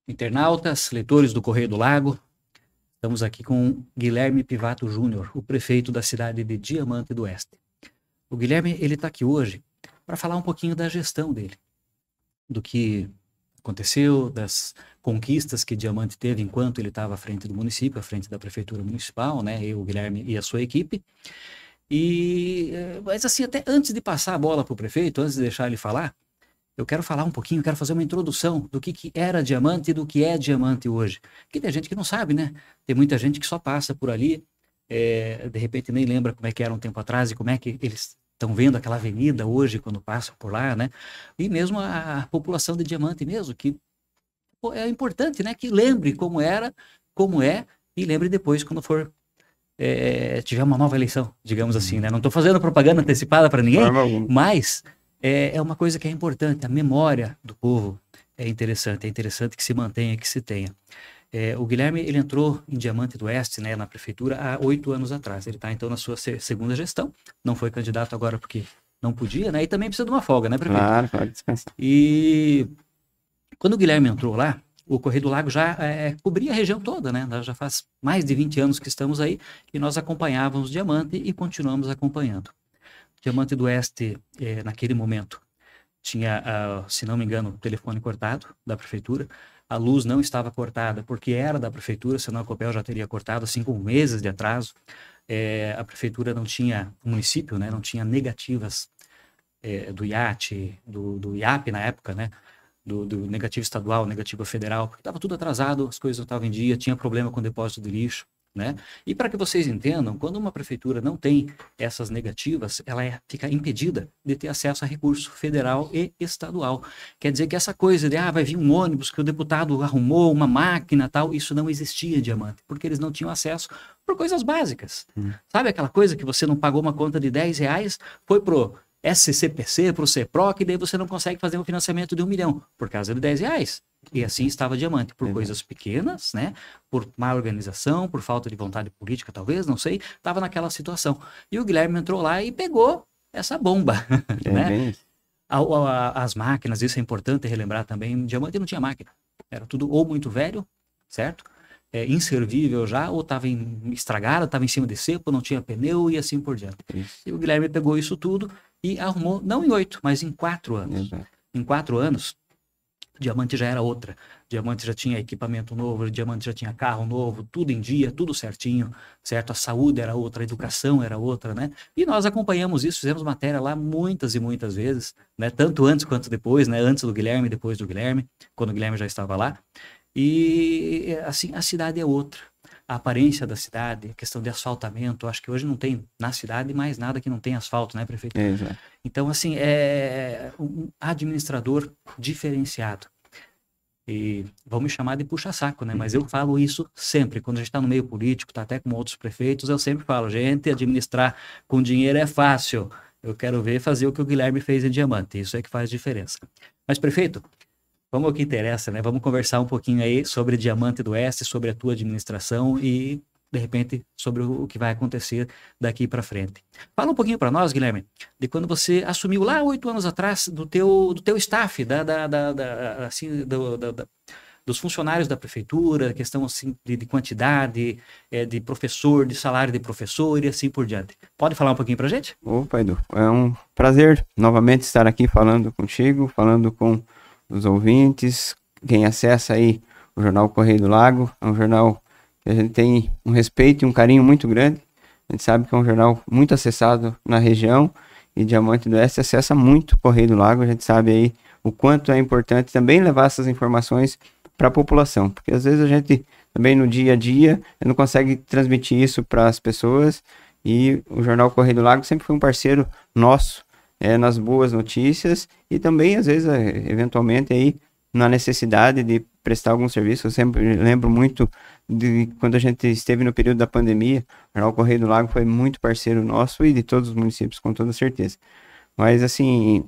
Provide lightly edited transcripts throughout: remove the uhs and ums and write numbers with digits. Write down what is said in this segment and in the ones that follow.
Internautas, leitores do Correio do Lago, estamos aqui com Guilherme Pivato Júnior, o prefeito da cidade de Diamante do Oeste. O Guilherme, ele está aqui hoje para falar um pouquinho da gestão dele, do que aconteceu, das conquistas que Diamante teve enquanto ele estava à frente do município, à frente da prefeitura municipal, né? Eu, o Guilherme e a sua equipe. Mas assim, até antes de passar a bola para o prefeito, antes de deixar ele falar, eu quero falar um pouquinho, quero fazer uma introdução do que era Diamante e do que é Diamante hoje. Porque tem gente que não sabe, né? Tem muita gente que só passa por ali, de repente nem lembra como é que era um tempo atrás e como é que eles estão vendo aquela avenida hoje quando passam por lá, né? E mesmo a população de Diamante mesmo, que pô, é importante, né? Que lembre como era, como é, e lembre depois quando for tiver uma nova eleição, digamos assim, né? Não estou fazendo propaganda antecipada para ninguém, mas é uma coisa que é importante, a memória do povo é interessante que se mantenha, que se tenha. O Guilherme, ele entrou em Diamante do Oeste, né, na prefeitura, há 8 anos atrás. Ele está, então, na sua segunda gestão, não foi candidato agora porque não podia, né, e também precisa de uma folga, né, prefeito? Claro, pode descansar. E quando o Guilherme entrou lá, o Correio do Lago já cobria a região toda, né? Nós já faz mais de 20 anos que estamos aí e nós acompanhávamos Diamante e continuamos acompanhando. Diamante do Oeste, naquele momento, tinha, se não me engano, o telefone cortado da prefeitura. A luz não estava cortada porque era da prefeitura, senão a Copel já teria cortado, assim, com meses de atraso. A prefeitura não tinha, o município, né, não tinha negativas do IAT, do IAP na época, né? Do negativo estadual, negativo federal, porque estava tudo atrasado, as coisas não estavam em dia, tinha problema com o depósito de lixo, né? E para que vocês entendam, quando uma prefeitura não tem essas negativas, ela fica impedida de ter acesso a recurso federal e estadual. Quer dizer que essa coisa de, vai vir um ônibus que o deputado arrumou, uma máquina tal, isso não existia em Diamante, porque eles não tinham acesso por coisas básicas. Sabe aquela coisa que você não pagou uma conta de R$10, foi pro SCPC, para o CEPROC, e daí você não consegue fazer um financiamento de R$1 milhão, por causa de R$10. E assim estava Diamante, por coisas pequenas, né? Por má organização, por falta de vontade política, talvez, não sei, estava naquela situação. E o Guilherme entrou lá e pegou essa bomba, né? As máquinas, isso é importante relembrar também, Diamante não tinha máquina, era tudo ou muito velho, certo? Inservível já, ou estava estragado, estava em cima de cepo, não tinha pneu e assim por diante. E o Guilherme pegou isso tudo e arrumou, não em 8, mas em 4 anos. Em 4 anos, Diamante já era outra. Diamante já tinha equipamento novo, Diamante já tinha carro novo, tudo em dia, tudo certinho, certo? A saúde era outra, a educação era outra, né? E nós acompanhamos isso, fizemos matéria lá muitas e muitas vezes, né? Tanto antes quanto depois, né? Antes do Guilherme, depois do Guilherme, quando o Guilherme já estava lá. E, assim, a cidade é outra. A aparência da cidade, a questão de asfaltamento, acho que hoje não tem na cidade mais nada que não tem asfalto, né, prefeito? Então, assim, é um administrador diferenciado. E vão me chamar de puxa-saco, né? Mas eu falo isso sempre. Quando a gente está no meio político, está até com outros prefeitos, eu sempre falo, gente, administrar com dinheiro é fácil. Eu quero ver fazer o que o Guilherme fez em Diamante. Isso é que faz diferença. Mas, prefeito, vamos ao que interessa, né? Vamos conversar um pouquinho aí sobre Diamante do Oeste, sobre a tua administração e, de repente, sobre o que vai acontecer daqui para frente. Fala um pouquinho para nós, Guilherme, de quando você assumiu lá 8 anos atrás do teu staff, dos funcionários da prefeitura, questão assim de quantidade, de professor, de salário de professor e assim por diante. Pode falar um pouquinho para a gente? Opa, Edu, é um prazer novamente estar aqui falando contigo, falando com os ouvintes, quem acessa aí o jornal Correio do Lago. É um jornal que a gente tem um respeito e um carinho muito grande. A gente sabe que é um jornal muito acessado na região e Diamante do Oeste acessa muito o Correio do Lago. A gente sabe aí o quanto é importante também levar essas informações para a população, porque às vezes a gente também no dia a dia não consegue transmitir isso para as pessoas, e o jornal Correio do Lago sempre foi um parceiro nosso nas boas notícias e também, às vezes, eventualmente, aí, na necessidade de prestar algum serviço. Eu sempre lembro muito de quando a gente esteve no período da pandemia, o jornal Correio do Lago foi muito parceiro nosso e de todos os municípios, com toda certeza. Mas, assim,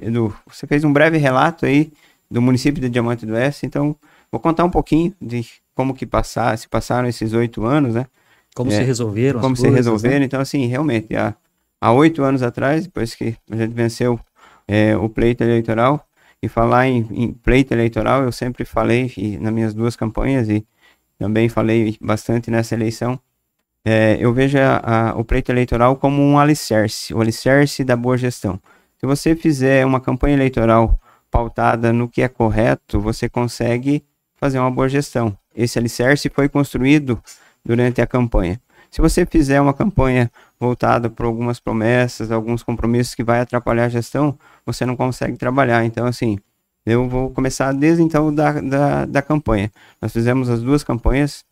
Edu, você fez um breve relato aí do município de Diamante do Oeste, então vou contar um pouquinho de como que se passaram esses 8 anos, né? Como se resolveram as coisas, né? Então, assim, realmente, há 8 anos atrás, depois que a gente venceu o pleito eleitoral, E falar em pleito eleitoral, eu sempre falei nas minhas 2 campanhas e também falei bastante nessa eleição, eu vejo o pleito eleitoral como um alicerce, o alicerce da boa gestão. Se você fizer uma campanha eleitoral pautada no que é correto, você consegue fazer uma boa gestão. Esse alicerce foi construído durante a campanha. Se você fizer uma campanha voltada para algumas promessas, alguns compromissos que vai atrapalhar a gestão, você não consegue trabalhar. Então, assim, eu vou começar desde então da campanha. Nós fizemos as 2 campanhas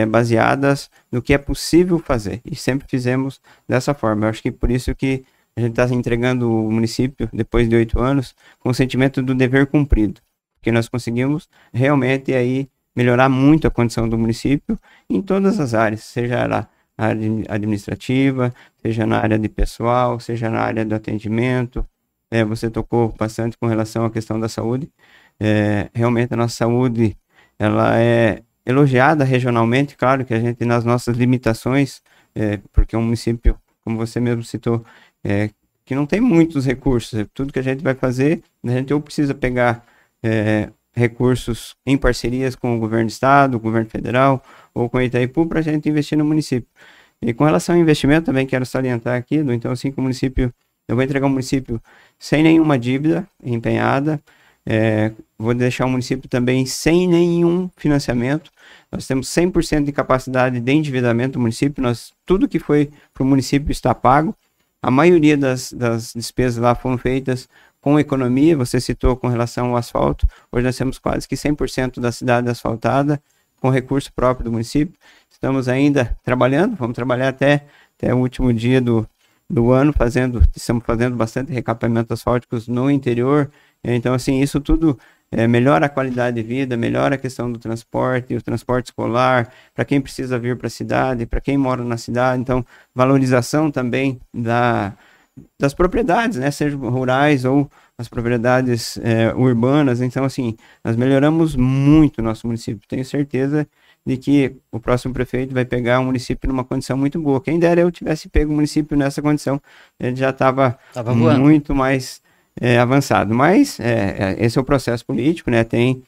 baseadas no que é possível fazer e sempre fizemos dessa forma. Eu acho que por isso que a gente está entregando o município, depois de 8 anos, com o sentimento do dever cumprido, porque nós conseguimos realmente aí melhorar muito a condição do município em todas as áreas, seja na área administrativa, seja na área de pessoal, seja na área do atendimento. Você tocou bastante com relação à questão da saúde. Realmente a nossa saúde, ela é elogiada regionalmente, claro que a gente, nas nossas limitações, porque é um município, como você mesmo citou, que não tem muitos recursos. Tudo que a gente vai fazer, a gente ou precisa pegar recursos em parcerias com o governo do estado, o governo federal ou com o Itaipu para a gente investir no município. E com relação ao investimento, também quero salientar aqui, então assim que o município, eu vou entregar um município sem nenhuma dívida empenhada, vou deixar o município também sem nenhum financiamento. Nós temos 100% de capacidade de endividamento do município, tudo que foi para o município está pago. A maioria das despesas lá foram feitas com economia, você citou com relação ao asfalto. Hoje nós temos quase que 100% da cidade asfaltada com recurso próprio do município. Estamos ainda trabalhando, vamos trabalhar até o último dia do ano, estamos fazendo bastante recapeamento asfálticos no interior. Então, assim, isso tudo melhora a qualidade de vida, melhora a questão do transporte, o transporte escolar, para quem precisa vir para a cidade, para quem mora na cidade. Então, valorização também das propriedades, né, sejam rurais ou as propriedades urbanas. Então, assim, nós melhoramos muito o nosso município. Tenho certeza de que o próximo prefeito vai pegar o município numa condição muito boa. Quem dera eu tivesse pego o município nessa condição, ele já estava muito mais avançado. Mas esse é o processo político, né? Tem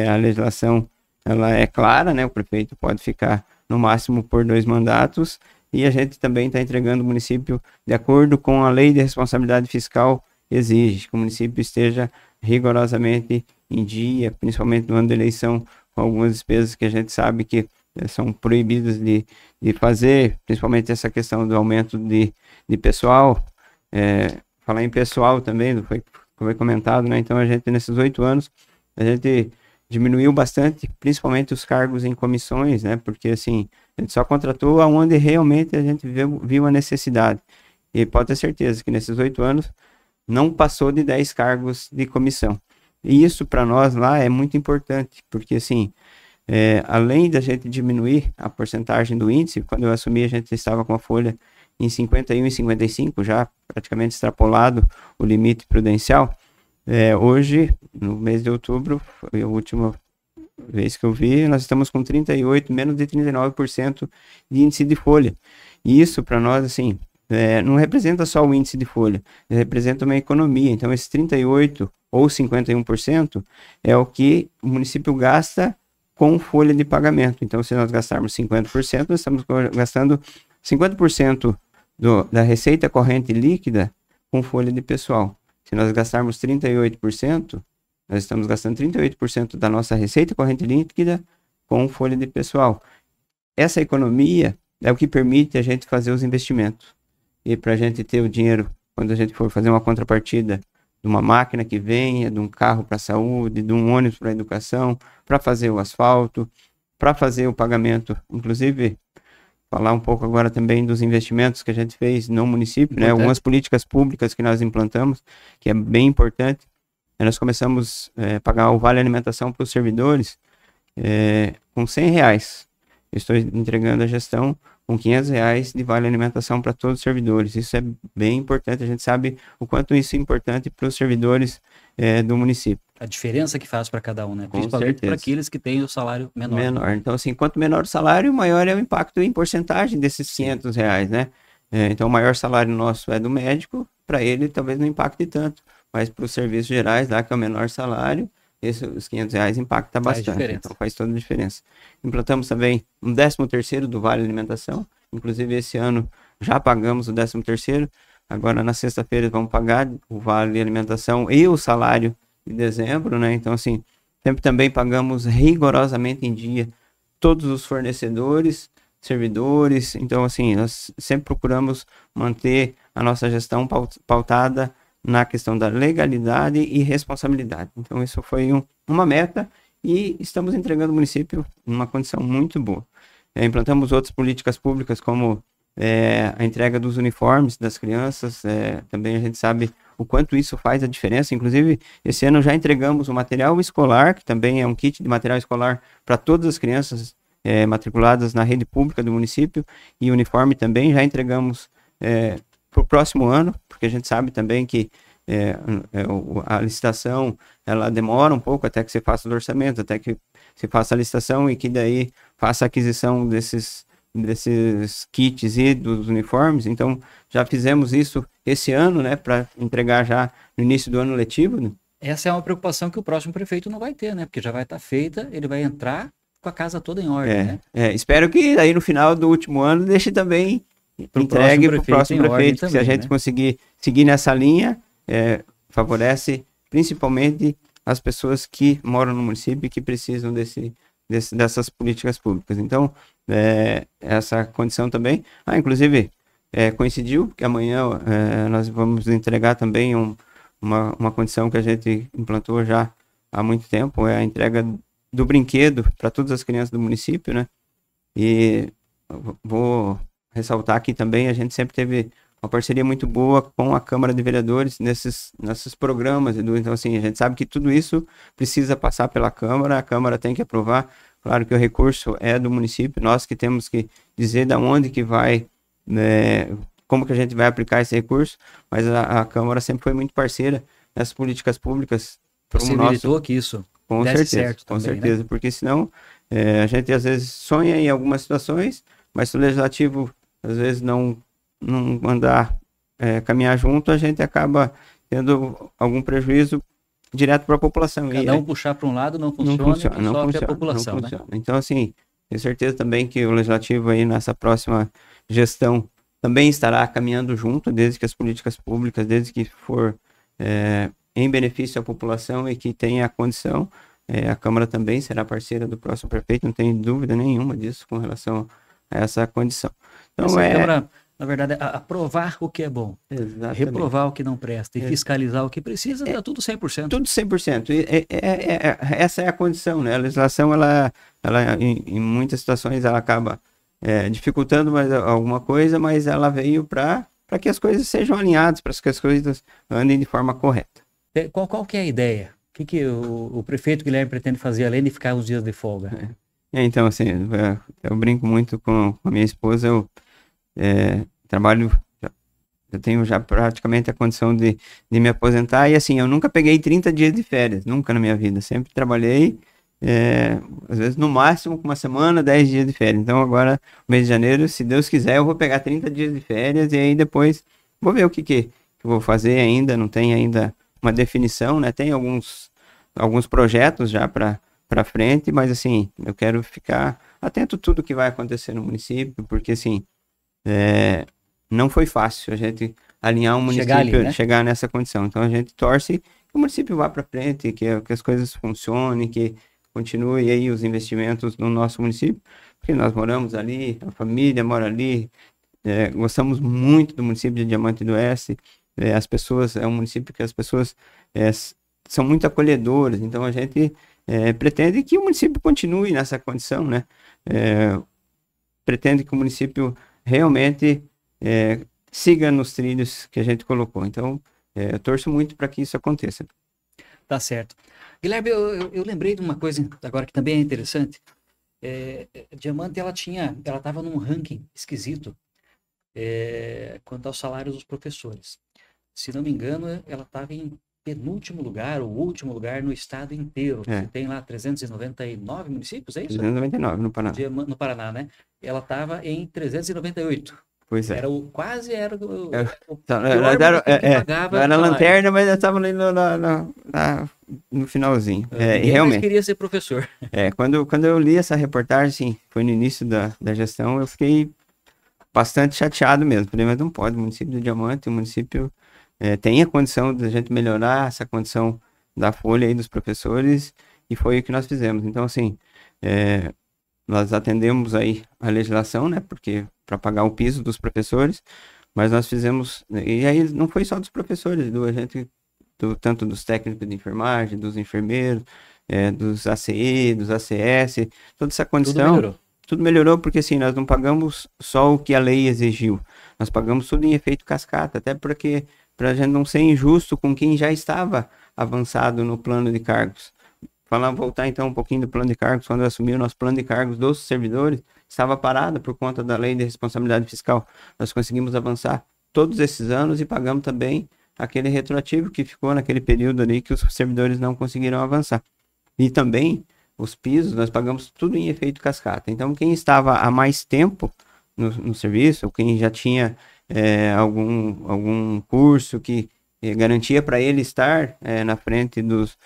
a legislação, ela é clara, né? O prefeito pode ficar no máximo por 2 mandatos e a gente também está entregando o município de acordo com a lei de responsabilidade fiscal exige que o município esteja rigorosamente em dia, principalmente no ano da eleição, com algumas despesas que a gente sabe que são proibidas de fazer, principalmente essa questão do aumento de pessoal. Falar em pessoal também, foi comentado, né? Então a gente, nesses 8 anos, a gente diminuiu bastante, principalmente os cargos em comissões, né? Porque assim, a gente só contratou aonde realmente a gente viu a necessidade. E pode ter certeza que nesses 8 anos não passou de 10 cargos de comissão. E isso para nós lá é muito importante, porque assim, além da gente diminuir a porcentagem do índice, quando eu assumi a gente estava com a folha em 51 e 55, já praticamente extrapolado o limite prudencial. Hoje, no mês de outubro, foi a última vez que eu vi, nós estamos com 38, menos de 39% de índice de folha. E isso para nós, assim, não representa só o índice de folha, representa uma economia. Então, esses 38 ou 51% é o que o município gasta com folha de pagamento. Então, se nós gastarmos 50%, nós estamos gastando 50% da receita corrente líquida com folha de pessoal. Se nós gastarmos 38%, nós estamos gastando 38% da nossa receita corrente líquida com folha de pessoal. Essa economia é o que permite a gente fazer os investimentos. E para a gente ter o dinheiro, quando a gente for fazer uma contrapartida de uma máquina que venha, de um carro para a saúde, de um ônibus para a educação, para fazer o asfalto, para fazer o pagamento, inclusive falar um pouco agora também dos investimentos que a gente fez no município, né? Algumas políticas públicas que nós implantamos, que é bem importante. Nós começamos a pagar o Vale Alimentação para os servidores com R$100. Eu estou entregando a gestão com R$500 de Vale Alimentação para todos os servidores. Isso é bem importante, a gente sabe o quanto isso é importante para os servidores do município. A diferença que faz para cada um, né? Principalmente para aqueles que têm o salário menor. Então, assim, quanto menor o salário, maior é o impacto em porcentagem desses R$500, né? Então, o maior salário nosso é do médico, para ele talvez não impacte tanto, mas para os serviços gerais, lá que é o menor salário, os R$ 500 impacta Faz bastante, diferença. então faz toda a diferença. Implantamos também um 13º do Vale Alimentação, inclusive esse ano já pagamos o 13º, agora na sexta-feira vamos pagar o Vale Alimentação e o salário de dezembro, né? Então, assim, sempre também pagamos rigorosamente em dia todos os fornecedores, servidores, então, assim, nós sempre procuramos manter a nossa gestão pautada na questão da legalidade e responsabilidade. Então, isso foi uma meta e estamos entregando o município numa condição muito boa. Implantamos outras políticas públicas, como a entrega dos uniformes das crianças. Também a gente sabe o quanto isso faz a diferença. Inclusive, esse ano já entregamos o material escolar, que também é um kit de material escolar para todas as crianças matriculadas na rede pública do município, e uniforme também já entregamos para o próximo ano, porque a gente sabe também que a licitação ela demora um pouco até que você faça o orçamento, até que você faça a licitação e que daí faça a aquisição desses kits e dos uniformes. Então já fizemos isso esse ano, né, para entregar já no início do ano letivo, né? Essa é uma preocupação que o próximo prefeito não vai ter, né? Porque já vai estar feita, ele vai entrar com a casa toda em ordem, né? Espero que aí no final do último ano deixe também entregue para o próximo prefeito, que se a gente conseguir seguir nessa linha, favorece principalmente as pessoas que moram no município e que precisam dessas políticas públicas. Então, essa condição também. Inclusive, coincidiu que amanhã nós vamos entregar também uma condição que a gente implantou já há muito tempo, é a entrega do brinquedo para todas as crianças do município, né? E vou ressaltar aqui também, a gente sempre teve uma parceria muito boa com a Câmara de Vereadores nesses programas, Edu. Então, assim, a gente sabe que tudo isso precisa passar pela Câmara, a Câmara tem que aprovar. Claro que o recurso é do município, nós que temos que dizer de onde que vai, né, como que a gente vai aplicar esse recurso, mas a Câmara sempre foi muito parceira nessas políticas públicas. Possibilitou que isso desse certo com também, certeza, né? Porque senão a gente às vezes sonha em algumas situações, mas se o legislativo às vezes não mandar caminhar junto, a gente acaba tendo algum prejuízo direto para a população. Cada um puxar para um lado não funciona, não sofre funciona, a população, não né? funciona. Então, assim, tenho certeza também que o legislativo aí nessa próxima gestão também estará caminhando junto, desde que as políticas públicas, desde que for em benefício à população e que tenha a condição. A Câmara também será parceira do próximo prefeito, não tem dúvida nenhuma disso com relação a essa condição. Então, essa Câmara, na verdade, é aprovar o que é bom, exatamente, reprovar o que não presta e fiscalizar o que precisa, tá tudo 100%. Tudo 100%. Essa é a condição, né? A legislação, ela em muitas situações, ela acaba dificultando mais alguma coisa, mas ela veio para que as coisas sejam alinhadas, para que as coisas andem de forma correta. Qual que é a ideia? O que o prefeito Guilherme pretende fazer, além de ficar uns dias de folga? Então, assim, eu brinco muito com a minha esposa, eu trabalho, eu tenho já praticamente a condição de me aposentar, e assim, eu nunca peguei 30 dias de férias, nunca na minha vida, sempre trabalhei, às vezes no máximo com uma semana, 10 dias de férias. Então agora, mês de janeiro, se Deus quiser, eu vou pegar 30 dias de férias, e aí depois vou ver o que eu vou fazer ainda, não tem ainda uma definição, né? Tem alguns projetos já para frente, mas assim, eu quero ficar atento a tudo que vai acontecer no município, porque assim, não foi fácil a gente alinhar um município, chegar ali, né? Chegar nessa condição. Então a gente torce que o município vá para frente, que as coisas funcionem, que continue aí os investimentos no nosso município, porque nós moramos ali, a família mora ali, gostamos muito do município de Diamante do Oeste. As pessoas, é um município que as pessoas são muito acolhedoras, então a gente pretende que o município continue nessa condição, né? Pretende que o município realmente siga nos trilhos que a gente colocou. Então, eu torço muito para que isso aconteça. Tá certo. Guilherme, eu lembrei de uma coisa agora que também é interessante. Diamante, ela estava num ranking esquisito quanto aos salários dos professores. Se não me engano, ela estava em penúltimo lugar, ou último lugar no estado inteiro. Você tem lá 399 municípios, é isso? 399 no Paraná. No Paraná, né? Ela estava em 398. Pois é. Quase era o Então, pior município que pagava era salário. lanterna, mas eu estava ali no finalzinho. E Ninguém mais realmente, queria ser professor. quando eu li essa reportagem, assim, foi no início da gestão, eu fiquei bastante chateado mesmo. Falei, mas não pode, o município de Diamante, o município tem a condição de a gente melhorar essa condição da folha aí dos professores, e foi o que nós fizemos. Então, assim, é, nós atendemos aí a legislação, né, porque para pagar o piso dos professores, mas nós fizemos, e aí não foi só dos professores, a gente, tanto dos técnicos de enfermagem, dos enfermeiros, dos ACE, dos ACS, toda essa Tudo condição, melhorou. tudo melhorou porque assim, nós não pagamos só o que a lei exigiu, nós pagamos tudo em efeito cascata, até porque para a gente não ser injusto com quem já estava avançado no plano de cargos. Voltar então um pouquinho do plano de cargos, quando eu assumi o nosso plano de cargos dos servidores, estava parado por conta da lei de responsabilidade fiscal. Nós conseguimos avançar todos esses anos e pagamos também aquele retroativo que ficou naquele período ali que os servidores não conseguiram avançar. E também os pisos, nós pagamos tudo em efeito cascata. Então, quem estava há mais tempo no serviço, ou quem já tinha algum curso que garantia para ele estar na frente dos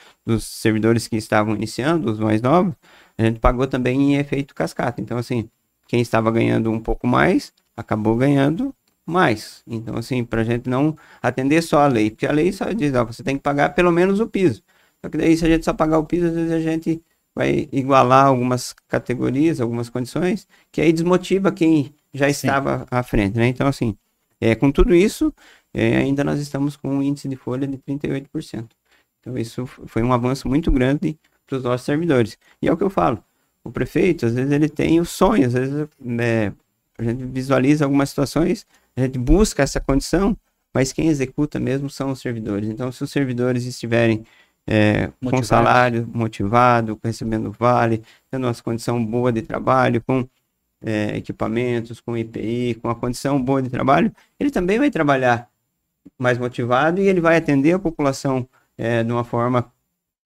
servidores que estavam iniciando, os mais novos, a gente pagou também em efeito cascata. Então, assim, quem estava ganhando um pouco mais, acabou ganhando mais. Então, assim, para a gente não atender só a lei, porque a lei só diz, ó, você tem que pagar pelo menos o piso. Só que daí, se a gente só pagar o piso, às vezes a gente vai igualar algumas categorias, algumas condições, que aí desmotiva quem já Sim. estava à frente, né? Então, assim, com tudo isso, ainda nós estamos com um índice de folha de 38%. Então, isso foi um avanço muito grande para os nossos servidores. E é o que eu falo, o prefeito, às vezes, ele tem o sonho, às vezes, a gente visualiza algumas situações, a gente busca essa condição, mas quem executa mesmo são os servidores. Então, se os servidores estiverem com salário motivado, recebendo vale, tendo uma condição boa de trabalho, com equipamentos, com IPI, com a condição boa de trabalho, ele também vai trabalhar mais motivado e ele vai atender a população de uma forma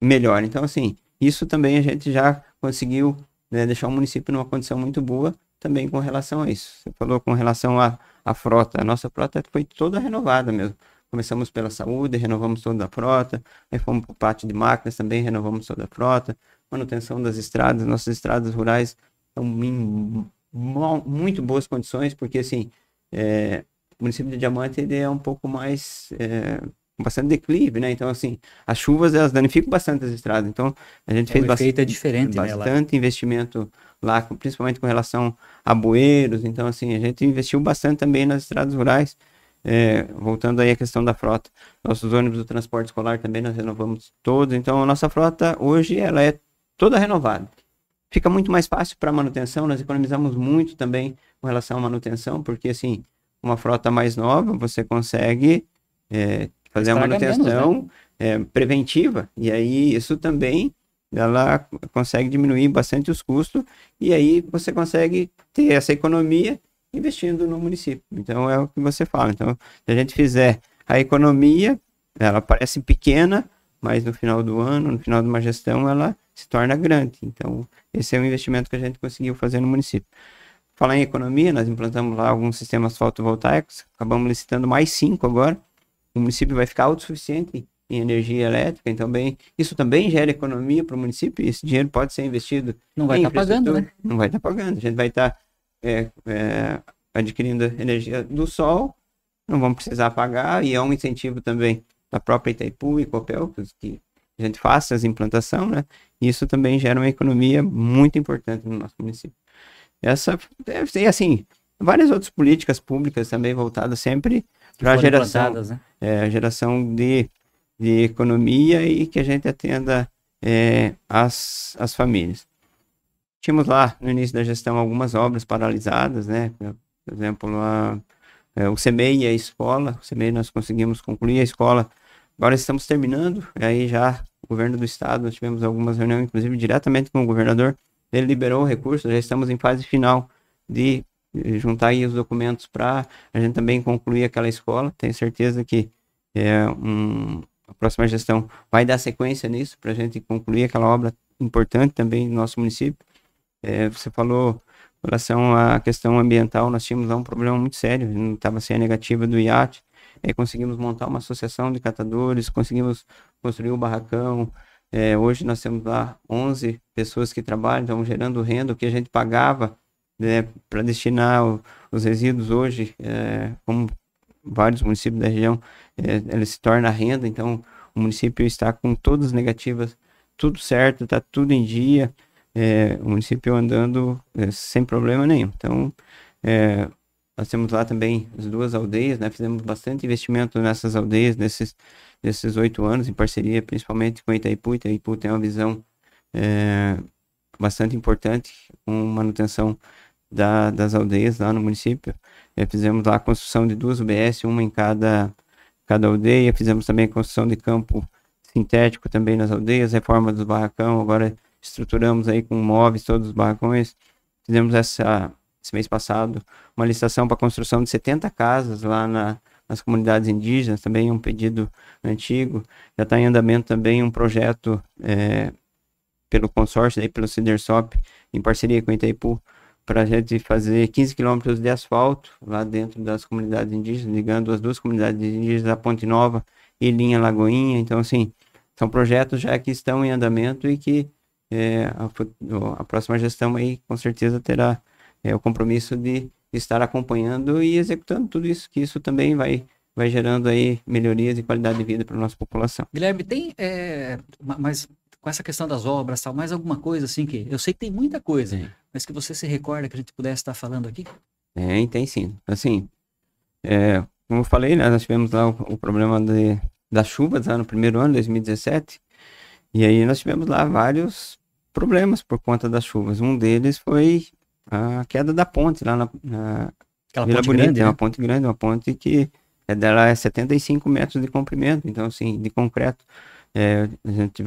melhor. Então, assim, isso também a gente já conseguiu, né, deixar o município numa condição muito boa também com relação a isso. Você falou com relação à frota. A nossa frota foi toda renovada mesmo. Começamos pela saúde, renovamos toda a frota, aí fomos para o pátio de máquinas, também renovamos toda a frota, manutenção das estradas, nossas estradas rurais estão em muito boas condições, porque assim, o município de Diamante ele é um pouco mais, com bastante declive, né? Então assim, as chuvas elas danificam bastante as estradas, então a gente fez efeito é diferente, né, bastante investimento lá, principalmente com relação a bueiros, então assim, a gente investiu bastante também nas estradas rurais. Voltando aí à questão da frota, nossos ônibus do transporte escolar também nós renovamos todos, então a nossa frota hoje ela é toda renovada. Fica muito mais fácil para manutenção, nós economizamos muito também com relação à manutenção, porque assim, uma frota mais nova, você consegue fazer a manutenção menos, né? Preventiva, e aí isso também ela consegue diminuir bastante os custos, e aí você consegue ter essa economia investindo no município. Então é o que você fala. Então, se a gente fizer a economia, ela parece pequena, mas no final do ano, no final de uma gestão, ela se torna grande. Então, esse é o investimento que a gente conseguiu fazer no município. Falar em economia, nós implantamos lá alguns sistemas fotovoltaicos, acabamos licitando mais 5 agora. O município vai ficar autossuficiente em energia elétrica, então isso também gera economia para o município, e esse dinheiro pode ser investido não vai estar pagando, né? Não vai estar pagando, a gente vai estar adquirindo energia do sol, não vamos precisar pagar, e é um incentivo também da própria Itaipu e Copel, que a gente faça as implantações, né? E isso também gera uma economia muito importante no nosso município. E assim, várias outras políticas públicas também voltadas sempre para a geração, né? Geração de economia e que a gente atenda as famílias. Tínhamos lá, no início da gestão, algumas obras paralisadas, né? Por exemplo, o CEMEI e a escola. O CEMEI nós conseguimos concluir, a escola agora estamos terminando. Aí já o governo do estado, nós tivemos algumas reuniões, inclusive diretamente com o governador. Ele liberou o recurso, já estamos em fase final de juntar aí os documentos para a gente também concluir aquela escola. Tenho certeza que a próxima gestão vai dar sequência nisso para a gente concluir aquela obra importante também no nosso município. Você falou Com relação à questão ambiental, nós tínhamos lá um problema muito sério, não estava sem a negativa do iate, aí conseguimos montar uma associação de catadores, conseguimos construir o barracão. Hoje nós temos lá 11 pessoas que trabalham, estão gerando renda, o que a gente pagava, né, para destinar os resíduos hoje, como vários municípios da região, ele se torna renda. Então o município está com todas as negativas, tudo certo, está tudo em dia, o município andando sem problema nenhum. Então, nós temos lá também as 2 aldeias, né? Fizemos bastante investimento nessas aldeias, nesses 8 anos, em parceria principalmente com a Itaipu. Itaipu tem uma visão bastante importante com manutenção das aldeias lá no município. Fizemos lá a construção de 2 UBS, uma em cada aldeia. Fizemos também a construção de campo sintético também nas aldeias, reforma dos barracão. Agora estruturamos aí com móveis todos os barracões. Fizemos esse mês passado uma licitação para construção de 70 casas lá nas comunidades indígenas, também um pedido antigo. Já está em andamento também um projeto pelo consórcio, aí, pelo Cidersop, em parceria com o Itaipu, para a gente fazer 15 quilômetros de asfalto lá dentro das comunidades indígenas, ligando as 2 comunidades indígenas, a Ponte Nova e Linha Lagoinha. Então, assim, são projetos já que estão em andamento e que a próxima gestão aí com certeza terá o compromisso de estar acompanhando e executando tudo isso, que isso também vai gerando aí melhorias e qualidade de vida para a nossa população. Guilherme, tem, mas com essa questão das obras, tal, mais alguma coisa assim que, eu sei que tem muita coisa, mas que você se recorda que a gente pudesse estar falando aqui? Tem sim. Assim, como eu falei, né, nós tivemos lá o problema das chuvas lá no primeiro ano, 2017, e aí nós tivemos lá vários problemas por conta das chuvas. Um deles foi a queda da ponte lá na Aquela Vila ponte Bonita. grande, É uma né? ponte grande, uma ponte que dela é 75 metros de comprimento, então assim, de concreto. A gente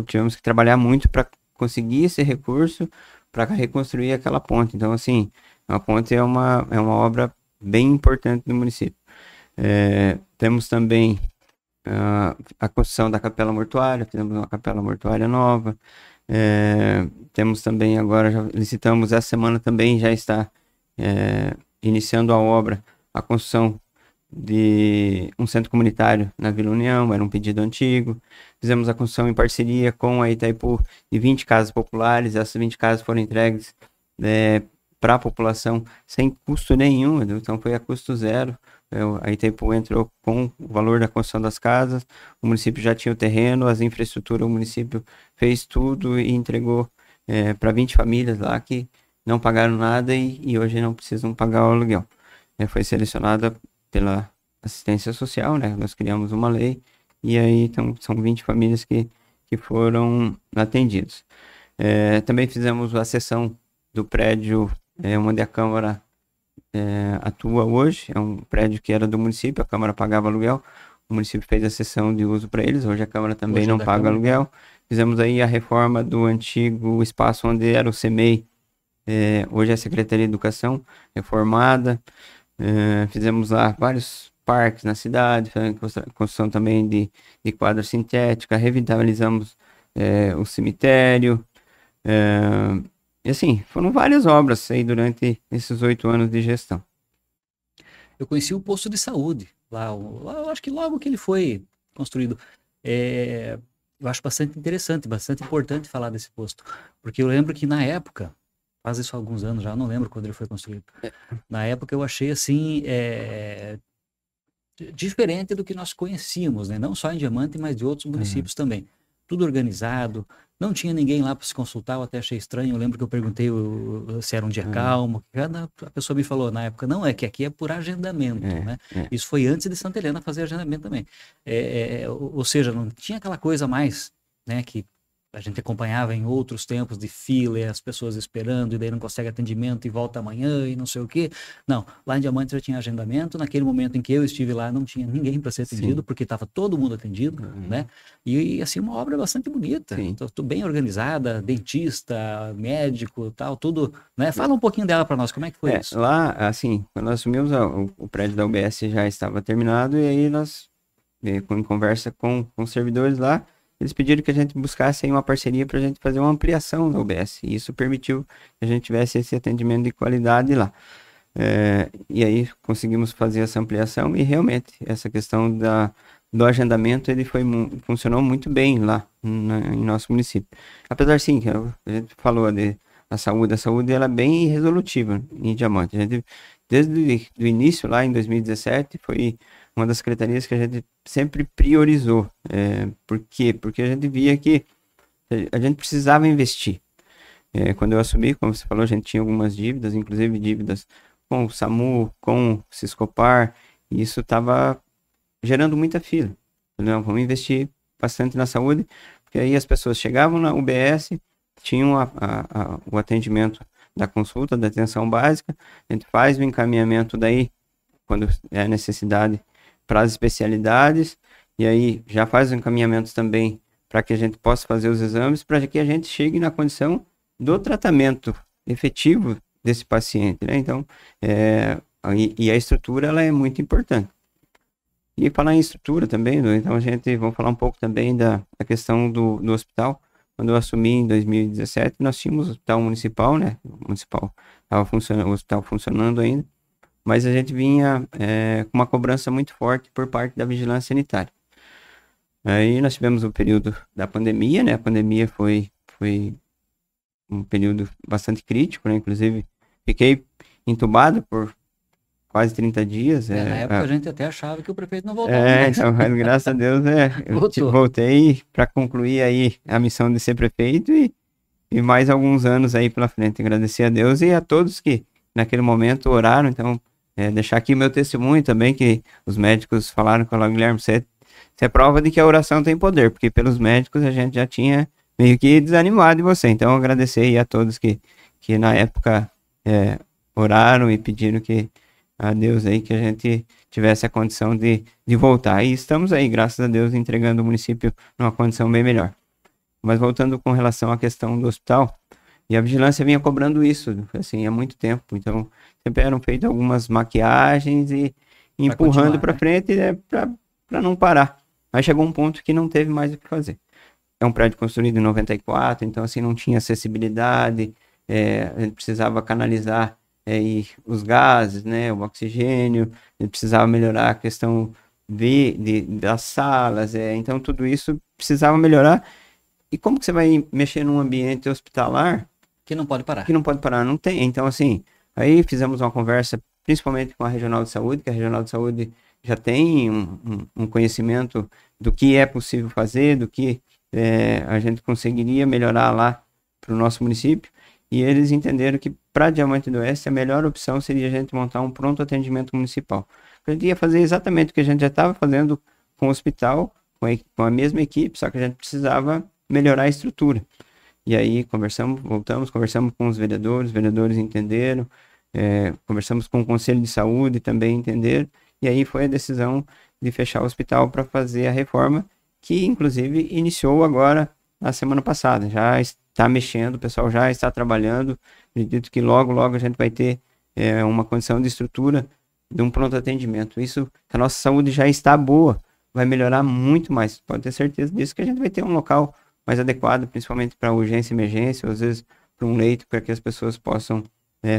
tivemos que trabalhar muito para conseguir esse recurso para reconstruir aquela ponte. Então assim, a ponte é uma obra bem importante do município. Temos também a construção da capela mortuária, temos uma capela mortuária nova. Temos também agora, já licitamos essa semana também, já está iniciando a obra, a construção de um centro comunitário na Vila União, era um pedido antigo. Fizemos a construção em parceria com a Itaipu de 20 casas populares. Essas 20 casas foram entregues para a população sem custo nenhum, então foi a custo zero. A Itaipu entrou com o valor da construção das casas, o município já tinha o terreno, as infraestruturas, o município fez tudo e entregou para 20 famílias lá que não pagaram nada e hoje não precisam pagar o aluguel. Foi selecionada pela assistência social, né? Nós criamos uma lei e aí então, são 20 famílias que foram atendidas. Também fizemos a cessão do prédio onde a Câmara atua hoje. É um prédio que era do município, a Câmara pagava aluguel, o município fez a cessão de uso para eles, hoje a Câmara também Hoje é não da paga Câmara. aluguel. Fizemos aí a reforma do antigo espaço onde era o CEMEI, hoje é a Secretaria de Educação, reformada. Fizemos lá vários parques na cidade, construção também de quadra sintética, revitalizamos o cemitério. E assim, foram várias obras aí durante esses 8 anos de gestão. Eu conheci o posto de saúde lá, eu acho que logo que ele foi construído. Eu acho bastante interessante, bastante importante falar desse posto, porque eu lembro que na época, faz isso há alguns anos já, não lembro quando ele foi construído. Na época eu achei assim, diferente do que nós conhecíamos, né? Não só em Diamante, mas de outros municípios também. Tudo organizado, não tinha ninguém lá para se consultar, eu até achei estranho. Eu lembro que eu perguntei se era um dia calmo. A pessoa me falou na época, não, é que aqui é por agendamento, né? Isso foi antes de Santa Helena fazer agendamento também. Ou seja, não tinha aquela coisa mais, né, que a gente acompanhava em outros tempos de fila e as pessoas esperando e daí não consegue atendimento e volta amanhã e não sei o quê. Não, lá em Diamante já tinha agendamento. Naquele momento em que eu estive lá não tinha ninguém para ser atendido, porque estava todo mundo atendido, né? E assim, uma obra bastante bonita, tudo bem organizada, dentista, médico, tal, tudo, né? Fala um pouquinho dela para nós, como é que foi isso? Lá, assim, quando nós assumimos, o prédio da UBS já estava terminado e aí nós, em conversa com os servidores lá, eles pediram que a gente buscasse aí uma parceria para a gente fazer uma ampliação da UBS. E isso permitiu que a gente tivesse esse atendimento de qualidade lá. E aí conseguimos fazer essa ampliação e realmente essa questão do agendamento ele funcionou muito bem lá em nosso município. Apesar sim, que a gente falou a saúde ela é bem resolutiva em Diamante. A gente, desde o início lá em 2017 foi uma das secretarias que a gente sempre priorizou. Por quê? Porque a gente via que a gente precisava investir. Quando eu assumi, como você falou, a gente tinha algumas dívidas, inclusive dívidas com o SAMU, com o Siscopar, e isso estava gerando muita fila. Entendeu? Vamos investir bastante na saúde, porque aí as pessoas chegavam na UBS, tinham o atendimento da consulta, da atenção básica, a gente faz o encaminhamento daí, quando é necessidade, para as especialidades, e aí já faz o encaminhamento também para que a gente possa fazer os exames, para que a gente chegue na condição do tratamento efetivo desse paciente, né? Então, a estrutura, ela é muito importante. E falar em estrutura também, então vamos falar um pouco também da questão do hospital. Quando eu assumi em 2017, nós tínhamos o hospital municipal, né? O municipal estava funcionando, o hospital funcionando ainda, mas a gente vinha com uma cobrança muito forte por parte da vigilância sanitária. Aí nós tivemos o período da pandemia, né? A pandemia foi um período bastante crítico, né? Inclusive, fiquei entubado por quase 30 dias. Na época a gente até achava que o prefeito não voltava mais. Então, mas graças a Deus, eu voltei para concluir aí a missão de ser prefeito e mais alguns anos aí pela frente. Agradecer a Deus e a todos que naquele momento oraram. Então, deixar aqui meu testemunho também, que os médicos falaram com o Guilherme, você é prova de que a oração tem poder, porque pelos médicos a gente já tinha meio que desanimado de você. Então, agradecer aí a todos que na época oraram e pediram a Deus aí que a gente tivesse a condição de voltar. E estamos aí, graças a Deus, entregando o município numa condição bem melhor. Mas voltando com relação à questão do hospital, e a vigilância vinha cobrando isso, assim, há muito tempo. Então, sempre eram feitas algumas maquiagens e empurrando para frente, para não parar. Aí chegou um ponto que não teve mais o que fazer. É um prédio construído em 94, então assim, não tinha acessibilidade, a gente precisava canalizar os gases, né, o oxigênio, a gente precisava melhorar a questão das salas, então tudo isso precisava melhorar. E como que você vai mexer num ambiente hospitalar que não pode parar? Que não pode parar, não tem. Então assim, aí fizemos uma conversa, principalmente com a Regional de Saúde, que a Regional de Saúde já tem um conhecimento do que é possível fazer, do que a gente conseguiria melhorar lá para o nosso município, e eles entenderam que para Diamante do Oeste a melhor opção seria a gente montar um pronto atendimento municipal. A gente ia fazer exatamente o que a gente já estava fazendo com o hospital, com a mesma equipe, só que a gente precisava melhorar a estrutura. E aí conversamos com os vereadores entenderam, conversamos com o Conselho de Saúde também entenderam, e aí foi a decisão de fechar o hospital para fazer a reforma, que inclusive iniciou agora na semana passada. Já está mexendo, o pessoal já está trabalhando. Acredito que logo a gente vai ter uma condição de estrutura de um pronto atendimento. Isso, a nossa saúde já está boa, vai melhorar muito mais. Pode ter certeza disso, que a gente vai ter um local mais adequado, principalmente para urgência e emergência, ou às vezes para um leito, para que as pessoas possam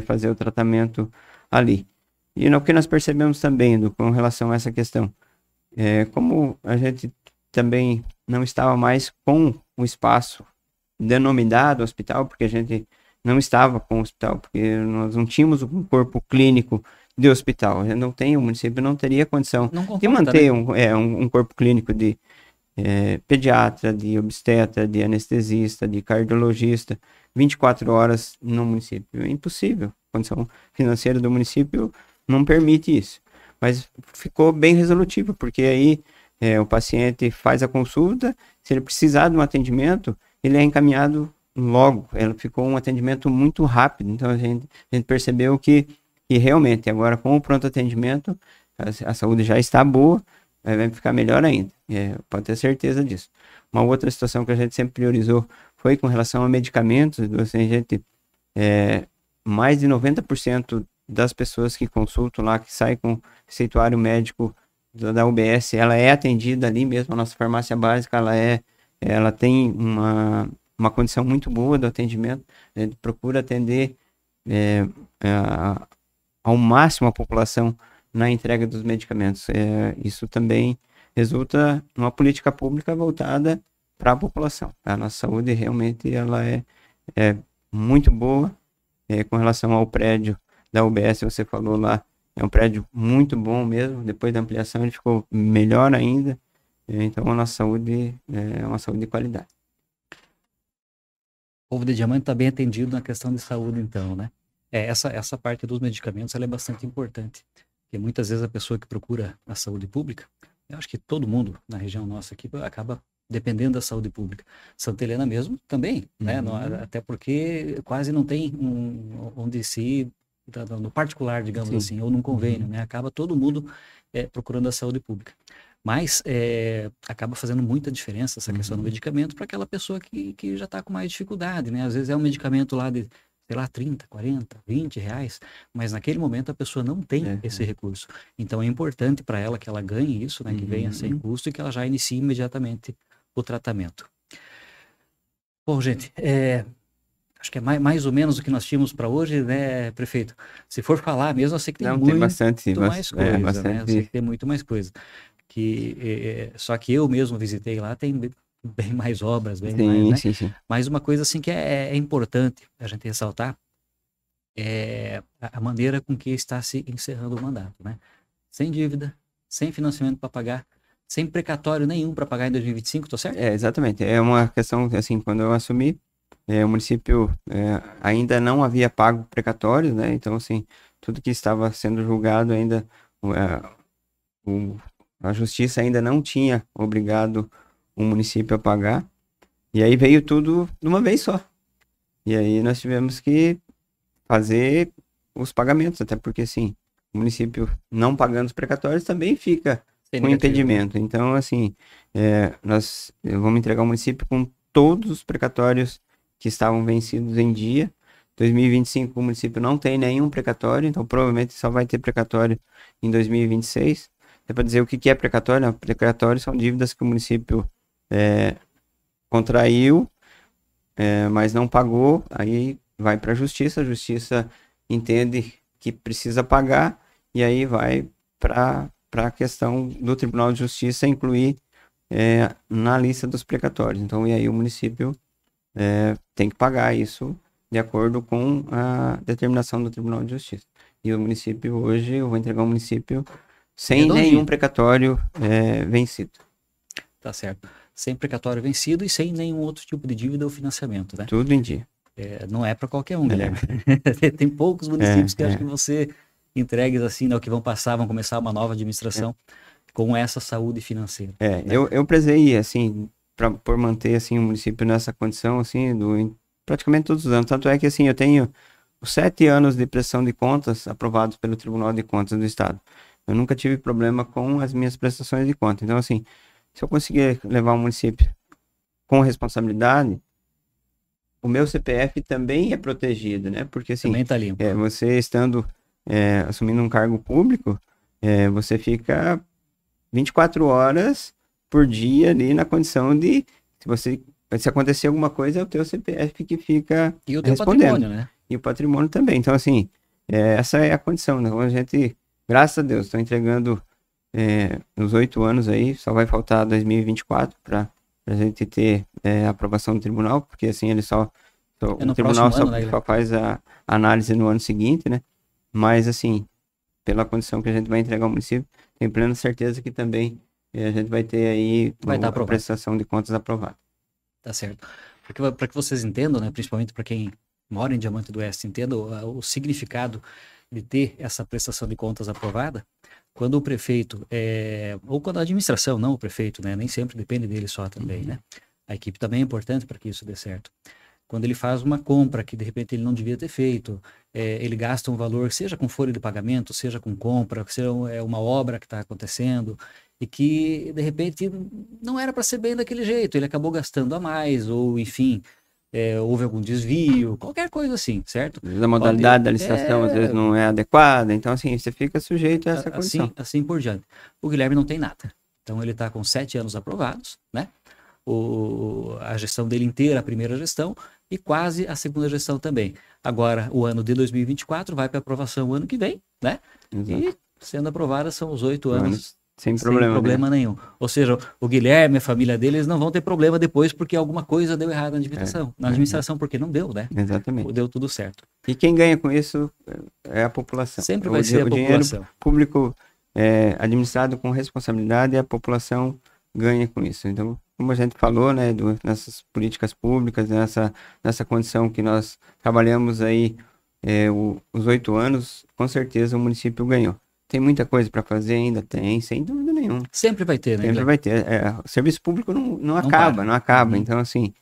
fazer o tratamento ali. E o que nós percebemos também, com relação a essa questão, como a gente também não estava mais com o espaço denominado hospital, porque a gente não estava com o hospital, porque nós não tínhamos um corpo clínico de hospital. A gente não tem, o município não teria condição de manter um corpo clínico de pediatra, de obstetra, de anestesista, de cardiologista, 24 horas no município. É impossível. A condição financeira do município não permite isso. Mas ficou bem resolutivo, porque aí o paciente faz a consulta, se ele precisar de um atendimento, ele é encaminhado logo. Ficou um atendimento muito rápido. Então a gente percebeu que realmente agora com o pronto atendimento a saúde já está boa, vai ficar melhor ainda. Pode ter certeza disso. Uma outra situação que a gente sempre priorizou foi com relação a medicamentos. Assim, mais de 90% das pessoas que consultam lá, que saem com receituário médico da UBS, ela é atendida ali mesmo. A nossa farmácia básica, ela é ela tem uma condição muito boa do atendimento. A gente procura atender ao máximo a população na entrega dos medicamentos. Isso também resulta numa política pública voltada para a população. A nossa saúde realmente ela é muito boa. Com relação ao prédio da UBS, você falou lá, é um prédio muito bom mesmo. Depois da ampliação ele ficou melhor ainda. Então a nossa saúde é uma saúde de qualidade. O povo de Diamante está bem atendido na questão de saúde, então, né? Essa parte dos medicamentos ela é bastante importante. Porque muitas vezes a pessoa que procura a saúde pública, eu acho que todo mundo na região nossa aqui acaba dependendo da saúde pública. Santa Helena mesmo também, né? Até porque quase não tem onde se ir no particular, digamos assim, ou num convênio, né? Acaba todo mundo procurando a saúde pública. Mas acaba fazendo muita diferença essa questão do medicamento para aquela pessoa que já está com mais dificuldade, né? Às vezes é um medicamento lá de, sei lá, 30, 40, 20 reais, mas naquele momento a pessoa não tem esse recurso. Então é importante para ela que ela ganhe isso, né? Que venha sem custo e que ela já inicie imediatamente o tratamento. Bom, gente, acho que é mais ou menos o que nós tínhamos para hoje, né, prefeito? Se for falar mesmo, eu sei que tem muito mais coisa, né? Eu sei que tem muito mais coisa. Só que eu mesmo visitei lá, tem bem mais obras, bem mais, né? Sim. Mas uma coisa assim que é importante a gente ressaltar é a maneira com que está se encerrando o mandato, né? Sem dívida, sem financiamento para pagar, sem precatório nenhum para pagar em 2025, tô certo? Exatamente. É uma questão, assim, quando eu assumi, o município ainda não havia pago precatórios, né? Então, assim, tudo que estava sendo julgado ainda, a justiça ainda não tinha obrigado o município a pagar. E aí veio tudo de uma vez só. E aí nós tivemos que fazer os pagamentos, até porque, assim, o município não pagando os precatórios também fica com impedimento. Então, assim, nós vamos entregar o município com todos os precatórios que estavam vencidos em dia. 2025 o município não tem nenhum precatório, então provavelmente só vai ter precatório em 2026. É para dizer o que é precatório, né? Precatório são dívidas que o município contraiu, mas não pagou, aí vai para a justiça entende que precisa pagar, e aí vai para a questão do Tribunal de Justiça incluir na lista dos precatórios. Então, e aí o município tem que pagar isso de acordo com a determinação do Tribunal de Justiça. E o município hoje, eu vou entregar o município sem nenhum precatório vencido. Tá certo. Sem precatório vencido e sem nenhum outro tipo de dívida ou financiamento, né? Tudo em dia. Não é para qualquer um, Guilherme. Tem poucos municípios que acho que você entregues assim, né, que vão começar uma nova administração com essa saúde financeira. Né? Eu prezei, assim, por manter, assim, o município nessa condição, assim, praticamente todos os anos. Tanto é que, assim, eu tenho 7 anos de prestação de contas aprovados pelo Tribunal de Contas do Estado. Eu nunca tive problema com as minhas prestações de contas. Então, assim, se eu conseguir levar o município com responsabilidade, o meu CPF também é protegido, né? Porque, assim, também tá limpo. Você estando assumindo um cargo público, você fica 24 horas por dia ali na condição de, se acontecer alguma coisa, é o teu CPF que fica e o teu respondendo. Patrimônio, né? E o patrimônio também. Então, assim, essa é a condição, né? A gente, graças a Deus, estou entregando nos 8 anos aí, só vai faltar 2024 para a gente ter a aprovação do tribunal, porque assim, ele o tribunal só faz a análise no ano seguinte, né? Mas, assim, pela condição que a gente vai entregar ao município, tenho plena certeza que também a gente vai ter aí a prestação de contas aprovada. Tá certo. Para que vocês entendam, né, principalmente para quem mora em Diamante do Oeste, entendam o significado de ter essa prestação de contas aprovada, quando o prefeito, ou quando a administração, não o prefeito, né, nem sempre depende dele só também, né? A equipe também é importante para que isso dê certo. Quando ele faz uma compra que de repente ele não devia ter feito, ele gasta um valor, seja com folha de pagamento, seja com compra, seja uma obra que está acontecendo e que de repente não era para ser bem daquele jeito, ele acabou gastando a mais, ou enfim, houve algum desvio, qualquer coisa assim, certo? A modalidade da licitação às vezes não é adequada, então assim, você fica sujeito a essa condição. Assim por diante. O Guilherme não tem nada. Então ele está com 7 anos aprovados, né? a gestão dele inteira, a primeira gestão, e quase a segunda gestão também. Agora, o ano de 2024 vai para aprovação o ano que vem, né? Exato. E sendo aprovada são os 8 Anos anos sem problema, né? nenhum. Ou seja, o Guilherme, a família dele, eles não vão ter problema depois porque alguma coisa deu errado na administração, porque não deu, né? Exatamente. Deu tudo certo. E quem ganha com isso é a população. Sempre vai ser a população. Dinheiro público administrado com responsabilidade e a população ganha com isso. Então, como a gente falou, né, nessas políticas públicas, nessa condição que nós trabalhamos aí os 8 anos, com certeza o município ganhou. Tem muita coisa para fazer ainda? Tem, sem dúvida nenhuma. Sempre vai ter, né? Sempre vai ter. O serviço público não acaba, não acaba. Uhum. Então, assim,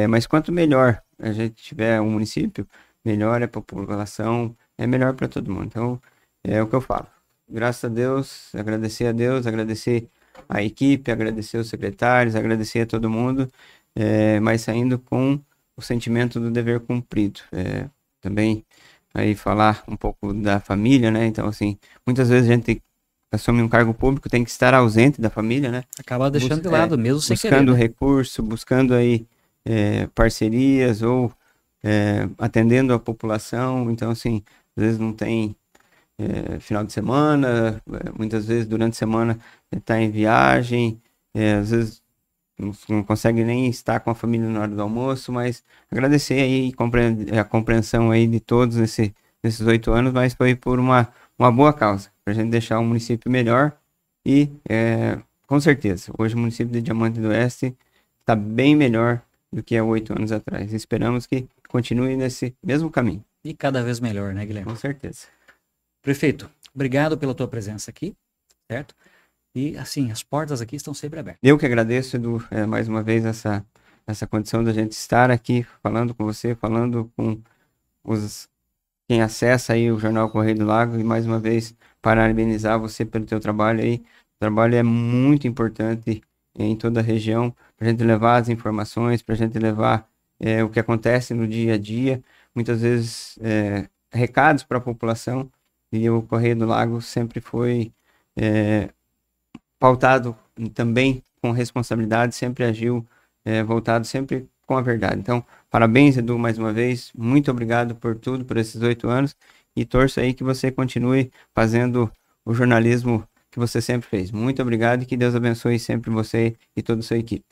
mas quanto melhor a gente tiver um município, melhor é para a população, é melhor para todo mundo. Então, é o que eu falo. Graças a Deus, agradecer a equipe, agradecer os secretários, agradecer a todo mundo, mas saindo com o sentimento do dever cumprido. Também aí falar um pouco da família, né? Então, assim, muitas vezes a gente assume um cargo público, tem que estar ausente da família, né? Acaba deixando de lado, mesmo sem querer. Buscando né? recurso, buscando aí parcerias ou atendendo a população. Então, assim, às vezes não tem final de semana, muitas vezes durante a semana está em viagem, às vezes não consegue nem estar com a família na hora do almoço, mas agradecer aí a compreensão aí de todos nesses 8 anos, mas foi por uma boa causa, para a gente deixar o município melhor e com certeza, hoje o município de Diamante do Oeste está bem melhor do que há 8 anos atrás. Esperamos que continue nesse mesmo caminho. E cada vez melhor, né, Guilherme? Com certeza. Prefeito, obrigado pela tua presença aqui, certo? E, assim, as portas aqui estão sempre abertas. Eu que agradeço, Edu, mais uma vez essa condição da gente estar aqui falando com você, falando com quem acessa aí o Jornal Correio do Lago e mais uma vez parabenizar você pelo teu trabalho aí. O trabalho é muito importante em toda a região para a gente levar as informações, para a gente levar o que acontece no dia a dia, muitas vezes recados para a população, e o Correio do Lago sempre foi pautado também com responsabilidade, sempre agiu voltado sempre com a verdade. Então, parabéns, Edu, mais uma vez. Muito obrigado por tudo, por esses 8 anos. E torço aí que você continue fazendo o jornalismo que você sempre fez. Muito obrigado e que Deus abençoe sempre você e toda a sua equipe.